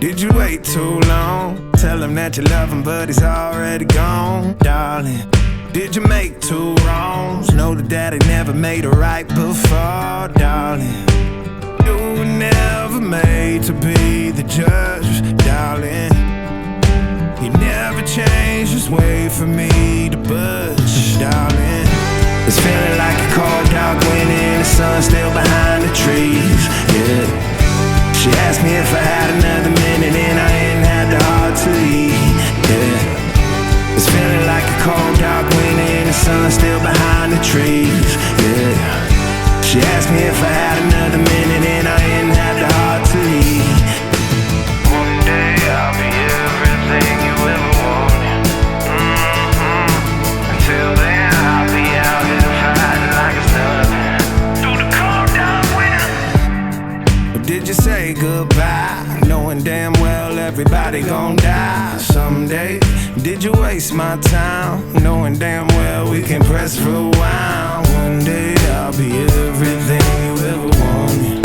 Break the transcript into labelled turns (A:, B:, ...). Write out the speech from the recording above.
A: Did you wait too long? Tell him that you love him, but he's already gone, darling. Did you make two wrongs? Know that daddy never made a right before, darling. You were never made to be the judge, darling. He never changed his way for me to budge, darling. It's feeling like a cold, dark winter and the sun still behind the trees, yeah. She asked me if I had another minute and I ain't had the heart to eat, yeah. It's feeling like a cold, dark winter and the sun still behind the trees, yeah. She asked me if I had another minute and I ain't had the heart to eat. One day I'll be everything you ever wanted. Until then I'll be out here fighting like it's nothing. Through the cold, dark winter. Or did you say goodbye, knowing damn well everybody gon' die someday? Did you waste my time, knowing damn well we can press rewind? One day I'll be everything you ever wanted.